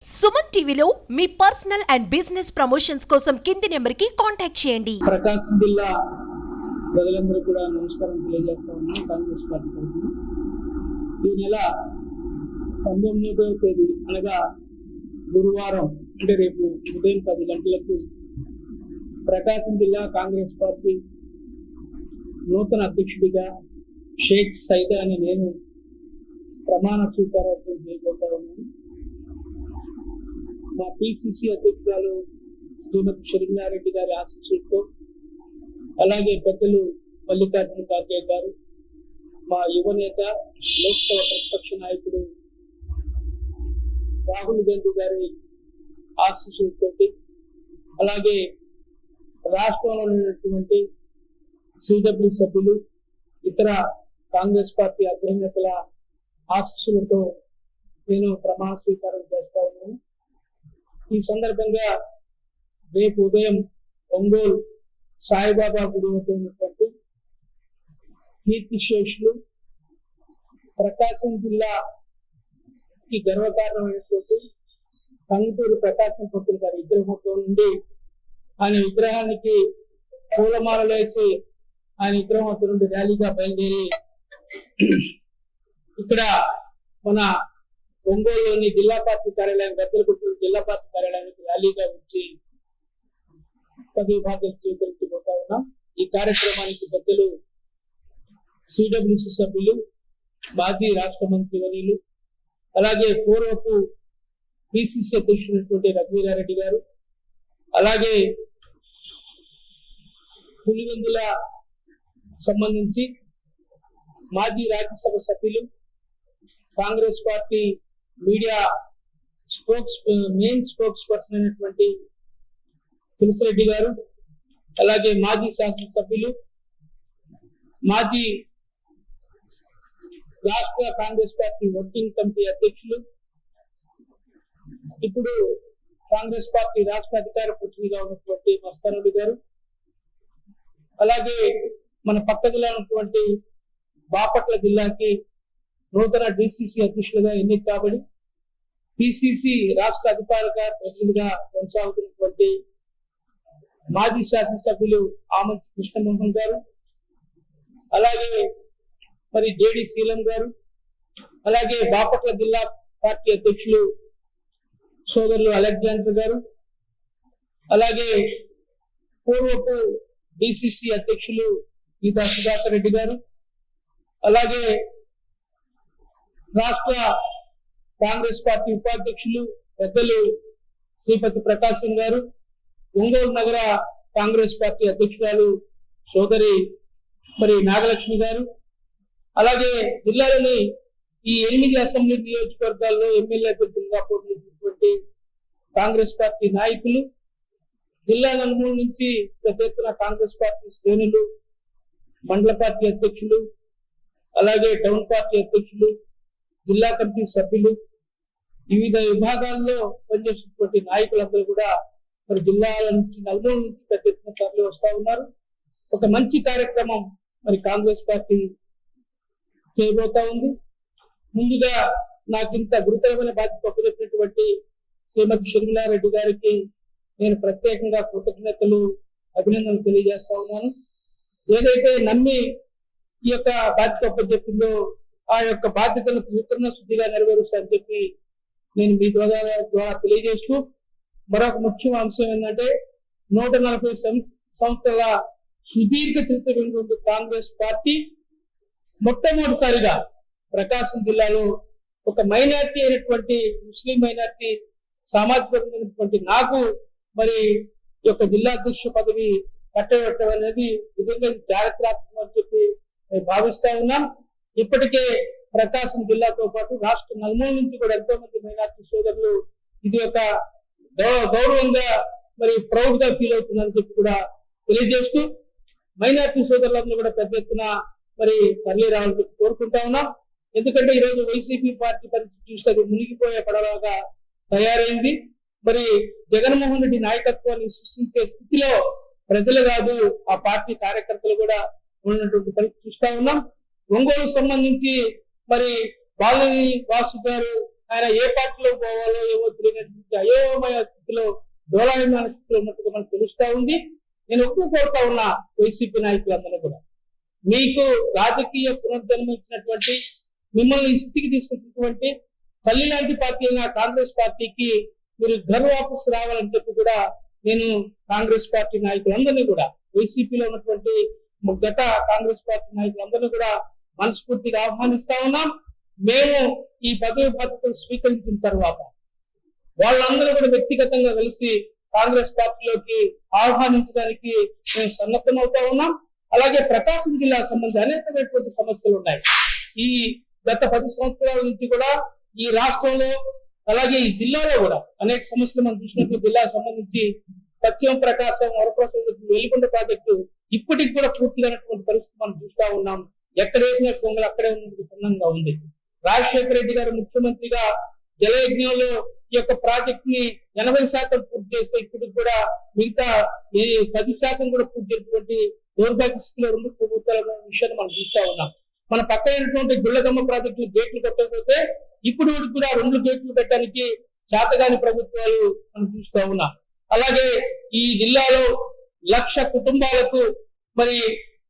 సుమన్ టీవీలో మీ personal and business promotions కోసం కింది నెంబర్కి కాంటాక్ట్ చేయండి. ప్రకాశం జిల్లా ప్రజలందరూ కూడా నమస్కారం తెలియజేస్తా ఉన్నాం. కాంగ్రెస్ పార్టీ తరఫున ఈ నెల 19వ తేదీ అనగా గురువారం అంటే రేపు ఉదయం 10 గంటలకు ప్రకాశం జిల్లా కాంగ్రెస్ పార్టీ నూతన అధ్యక్షుడిగా షేక్ సైదా అని నేను ప్రమాణ స్వీకారోత్సవం చేయబోతా ఉన్నాను. మా పిసిసి అధ్యక్షురాలు శ్రీమతి షర్మిలారెడ్డి గారి ఆశీస్సులతో, అలాగే పెద్దలు మల్లికార్జున ఖార్గే గారు, మా యువనేత లోక్సభ ప్రతిపక్ష నాయకుడు రాహుల్ గాంధీ గారి ఆశీస్సులతో, అలాగే రాష్ట్రంలో ఉన్నటువంటి సిడబ్ల్యూ సభ్యులు, ఇతర కాంగ్రెస్ పార్టీ అగ్రనేతల ఆశీస్సులతో నేను ప్రమాణ స్వీకారం చేస్తా ఉన్నాను. ఈ సందర్భంగా రేపు ఉదయం ఒంగోలు సాయిబాబా గుడి వద్ద ఉన్నటువంటి కీర్తిశేషులు ప్రకాశం జిల్లాకి గర్వకారణమైనటువంటి కంగుటూరు ప్రకాశం పంతులు గారి విగ్రహంతో నుండి ఆయన విగ్రహానికి పూలమాలలు వేసి ఆయన విగ్రహం నుండి ర్యాలీగా బయలుదేరి ఇక్కడ మన ఒంగోలులోని జిల్లా పార్టీ కార్యాలయం, గద్దెలగుట్ట జిల్లా పార్టీ కార్యాలయానికి ర్యాలీగా వచ్చి పదవి బాధ్యతలు స్వీకరించబోతా ఉన్నాం. ఈ కార్యక్రమానికి పెద్దలు సిడబ్ల్యూసి సభ్యులు, మాజీ రాష్ట్ర మంత్రి వర్యులు, అలాగే పూర్వపు పిసిసి అధ్యక్షుడైనటువంటి రఘువీరారెడ్డి గారు, అలాగే పులివెందుల సంబంధించి మాజీ రాజ్యసభ సభ్యులు, Congress party media main spokes person అయినటువంటి తులసిరెడ్డి గారు, అలాగే మాజీ శాసనసభ్యులు, మాజీ రాష్ట్ర కాంగ్రెస్ పార్టీ వర్కింగ్ కమిటీ అధ్యక్షులు, ఇప్పుడు కాంగ్రెస్ పార్టీ రాష్ట్ర అధికార ప్రతినిధిగా ఉన్నటువంటి మస్తానరెడ్డి గారు, అలాగే మన పక్క జిల్లా ఉన్నటువంటి బాపట్ల జిల్లాకి నూతన డిసిసి అధ్యక్షులుగా ఎన్నిక కాబడి పిసిసి రాష్ట్ర అధికారిక ప్రతినిధిగా కొనసాగుతున్నటువంటి మాజీ శాసనసభ్యులు ఆమంతి కృష్ణమోహన్ గారు, అలాగే మరి జేడి శీలం గారు, అలాగే బాపట్ల జిల్లా పార్టీ అధ్యక్షులు సోదరులు అలెగ్జాండర్ గారు, అలాగే పూర్వపు డిసిసి అధ్యక్షులు గీతా సుధాకర్ రెడ్డి గారు, అలాగే రాష్ట్ర కాంగ్రెస్ పార్టీ ఉపాధ్యక్షులు పెద్దలు శ్రీపతి ప్రకాశం గారు, ఒంగోలు నగర కాంగ్రెస్ పార్టీ అధ్యక్షురాలు సోదరి మరి నాగలక్ష్మి గారు, అలాగే జిల్లాలోని ఈ 8 అసెంబ్లీ నియోజకవర్గాల్లో ఎమ్మెల్యే అభ్యర్థులుగా పోటీ చేసినటువంటి కాంగ్రెస్ పార్టీ నాయకులు, జిల్లా నలుమూల నుంచి పెద్ద ఎత్తున కాంగ్రెస్ పార్టీ శ్రేణులు, మండల పార్టీ అధ్యక్షులు, అలాగే టౌన్ పార్టీ అధ్యక్షులు, జిల్లా కమిటీ సభ్యులు, వివిధ విభాగాల్లో పనిచేసినటువంటి నాయకులందరూ కూడా మరి జిల్లాల నుంచి నలుమూల నుంచి పెద్ద ఎత్తున తరలి వస్తా ఉన్నారు. ఒక మంచి కార్యక్రమం మరి కాంగ్రెస్ పార్టీ చేయబోతా ఉంది. ముందుగా నాకు ఇంత గురుతరమైన బాధ్యత ఒప్పచెప్పినటువంటి శ్రీమతి షర్మిలారెడ్డి గారికి నేను ప్రత్యేకంగా కృతజ్ఞతలు, అభినందనలు తెలియజేస్తా ఉన్నాను. ఏదైతే నమ్మి ఈ యొక్క బాధ్యత ఒప్పచెప్పిందో ఆ యొక్క బాధ్యతను త్రికరణ శుద్ధిగా నెరవేరుస్తానని చెప్పి నేను మీ ద్వారా తెలియజేస్తూ, మరొక ముఖ్య అంశం ఏంటంటే 140 సంవత్సరాల సుదీర్ఘ చరిత్ర కాంగ్రెస్ పార్టీ మొట్టమొదటిసారిగా ప్రకాశం జిల్లాలో ఒక మైనార్టీ అయినటువంటి ముస్లిం మైనార్టీ సామాజిక వర్గమైనటువంటి నాకు మరి ఈ యొక్క జిల్లా అధ్యక్ష పదవి కట్టబెట్టడం అనేది నిజంగా చారిత్రాత్మకం అని చెప్పి భావిస్తా ఉన్నాం. ఇప్పటికే ప్రకాశం జిల్లాతో పాటు రాష్ట్ర నలుమూల నుంచి కూడా ఎంతో మంది మైనార్టీ సోదరులు ఇది ఒక గౌరవంగా మరి ప్రౌడ్ గా ఫీల్ అవుతుందని చెప్పి కూడా తెలియజేస్తూ, మైనార్టీ సోదరులందరూ కూడా పెద్ద ఎత్తున మరి తరలి రావాలని చెప్పి కోరుకుంటా ఉన్నాం. ఎందుకంటే ఈరోజు వైసీపీ పార్టీ పరిస్థితి చూస్తే అది మునిగిపోయే పడవగా తయారైంది. మరి జగన్మోహన్ రెడ్డి నాయకత్వాన్ని సృష్టించే స్థితిలో ప్రజలు కాదు, ఆ పార్టీ కార్యకర్తలు కూడా ఉన్నటువంటి పరిస్థితి చూస్తా ఉన్నాం. ఒంగోలు సంబంధించి మరి బాలని వాసు గారు ఆయన ఏ పార్టీలో పోవాలో ఏమో తెలియనటువంటి అయోమయ స్థితిలో డోలాయమాన స్థితిలో ఉన్నట్టుగా మనకు తెలుస్తా ఉంది. నేను ఒక్కరు కోరుతా ఉన్నా వైసీపీ నాయకులందరూ కూడా, మీకు రాజకీయ పునర్జన్మ ఇచ్చినటువంటి, మిమ్మల్ని ఈ స్థితికి తీసుకొచ్చినటువంటి తల్లి లాంటి పార్టీ అయిన కాంగ్రెస్ పార్టీకి మీరు ఘర్ వాపసు రావాలని చెప్పి కూడా నేను కాంగ్రెస్ పార్టీ నాయకులందరినీ కూడా, వైసీపీలో ఉన్నటువంటి గత కాంగ్రెస్ పార్టీ నాయకులందరినీ కూడా మనస్ఫూర్తిగా ఆహ్వానిస్తా ఉన్నాం. మేము ఈ పదవి బాధ్యతలు స్వీకరించిన తర్వాత వాళ్ళందరూ కూడా వ్యక్తిగతంగా కలిసి కాంగ్రెస్ పార్టీలోకి ఆహ్వానించడానికి మేము సన్నద్ధం అవుతా ఉన్నాం. అలాగే ప్రకాశం జిల్లా సంబంధించి అనేకమైనటువంటి సమస్యలు ఉన్నాయి. ఈ గత 10 సంవత్సరాల నుంచి కూడా ఈ రాష్ట్రంలో అలాగే ఈ జిల్లాలో కూడా అనేక సమస్యలు మనం చూసినట్టు జిల్లాకు సంబంధించి పశ్చిమ ప్రకాశం, వరప్రసాద్, వెలిగొండ ప్రాజెక్టు ఇప్పటికి కూడా పూర్తిగానటువంటి పరిస్థితి మనం చూస్తా ఉన్నాం. ఎక్కడ వేసిన కొంగలు అక్కడే ఉన్నందుకు చిన్నంగా ఉంది. రాజశేఖర రెడ్డి గారు ముఖ్యమంత్రిగా జలయజ్ఞంలో ఈ యొక్క ప్రాజెక్ట్ ని 80% పూర్తి చేస్తే ఇప్పటికి కూడా మిగతా 10% కూడా పూర్తి చేసినటువంటి దౌర్భాగ్య స్థితిలో 2 ప్రభుత్వాల విషయాన్ని మనం చూస్తా ఉన్నాం. మన పక్కనటువంటి గుళ్ళగమ్మ ప్రాజెక్టులు గేట్లు కట్టకపోతే ఇప్పుడు కూడా 2 గేట్లు పెట్టడానికి చేతగాని ప్రభుత్వాలు మనం చూస్తా ఉన్నాం. అలాగే ఈ జిల్లాలో 1,00,000 కుటుంబాలకు మరి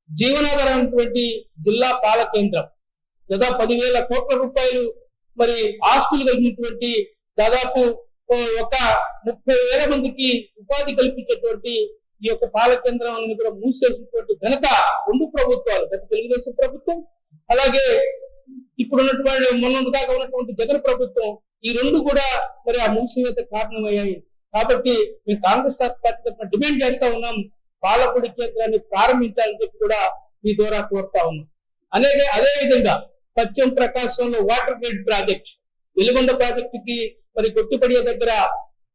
జీవనాధారమైనటువంటి జిల్లా పాల కేంద్రం, దాదాపు 10,000 కోట్ల రూపాయలు మరి ఆస్తులు కలిగినటువంటి దాదాపు ఒక 30,000 మందికి ఉపాధి కల్పించేటువంటి ఈ యొక్క పాల కేంద్రాలను కూడా మూసేసినటువంటి ఘనత 2 ప్రభుత్వాలు, గత తెలుగుదేశం ప్రభుత్వం అలాగే ఇప్పుడు ఉన్నటువంటి మొన్న దాకా ఉన్నటువంటి జగన్ ప్రభుత్వం, ఈ 2 కూడా మరి ఆ మూసివేత కారణమయ్యాయి. కాబట్టి మేము కాంగ్రెస్ పార్టీ తరఫున డిమాండ్ చేస్తా ఉన్నాం, పాలపొడి కేంద్రాన్ని ప్రారంభించాలని చెప్పి కూడా మీ ద్వారా కోరుతా ఉన్నాం. అదే విధంగా పశ్చిమ ప్రకాశంలో వాటర్ గ్రిడ్ ప్రాజెక్ట్, వెలిగొండ ప్రాజెక్టుకి మరి కొట్టిపడియ దగ్గర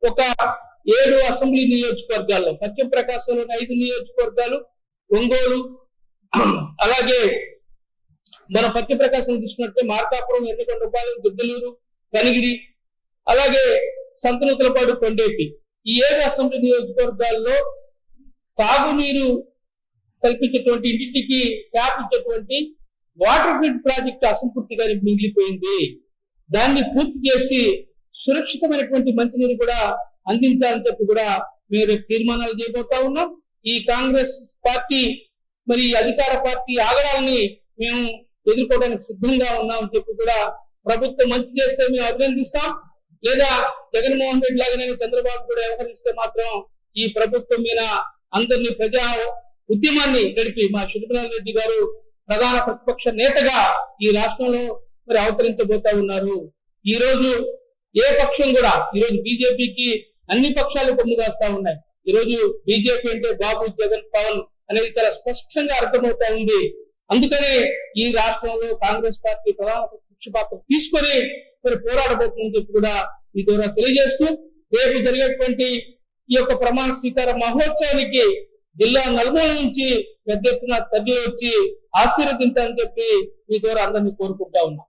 ఒక 7 అసెంబ్లీ నియోజకవర్గాల్లో, పశ్చిమ ప్రకాశంలో 5 నియోజకవర్గాలు, ఒంగోలు అలాగే మన పశ్చిమ ప్రకాశం తీసుకున్నట్టే మార్కాపురం, ఎర్రగొండపాలెం, గిద్దలూరు, కనిగిరి అలాగే సంతనూతలపాడు, కొండేపి ఈ 7 అసెంబ్లీ నియోజకవర్గాల్లో తాగునీరు కల్పించేటువంటి, ఇంటికి ట్యాప్ ఇచ్చేటువంటి వాటర్ గ్రిడ్ ప్రాజెక్టు అసంపూర్తిగా మిగిలిపోయింది. దాన్ని పూర్తి చేసి సురక్షితమైనటువంటి మంచినీరు కూడా అందించాలని చెప్పి కూడా మేము తీర్మానాలు చేయబోతా ఉన్నాం. ఈ కాంగ్రెస్ పార్టీ మరి అధికార పార్టీ ఆగడాలని మేము ఎదుర్కోవడానికి సిద్ధంగా ఉన్నామని చెప్పి కూడా, ప్రభుత్వం మంచి చేస్తే మేము అభినందిస్తాం, లేదా జగన్మోహన్ రెడ్డి లాగానే చంద్రబాబు కూడా వ్యవహరిస్తే మాత్రం ఈ ప్రభుత్వం మీద అందరినీ ప్రజా ఉద్యమాన్ని నడిపి మా శిల్పనాథ్ రెడ్డి గారు ప్రధాన ప్రతిపక్ష నేతగా ఈ రాష్ట్రంలో మరి అవతరించబోతా ఉన్నారు. ఈ రోజు ఏ పక్షం కూడా, ఈరోజు బీజేపీకి అన్ని పక్షాలు పొందుగాస్తా ఉన్నాయి. ఈరోజు బీజేపీ అంటే బాబు, జగన్, పవన్ అనేది చాలా స్పష్టంగా అర్థమవుతా ఉంది. అందుకనే ఈ రాష్ట్రంలో కాంగ్రెస్ పార్టీ ప్రధాన ప్రతిపక్ష పాత్ర తీసుకొని మరి పోరాడబోతుందని చెప్పి కూడా ఈ ద్వారా తెలియజేస్తూ, రేపు జరిగేటువంటి ఈ యొక్క ప్రమాణ స్వీకార మహోత్సవానికి జిల్లా నలుమూల నుంచి పెద్ద ఎత్తున తరలి వచ్చి ఆశీర్వదించాలని చెప్పి మీ ద్వారా అందరినీ కోరుకుంటా ఉన్నా.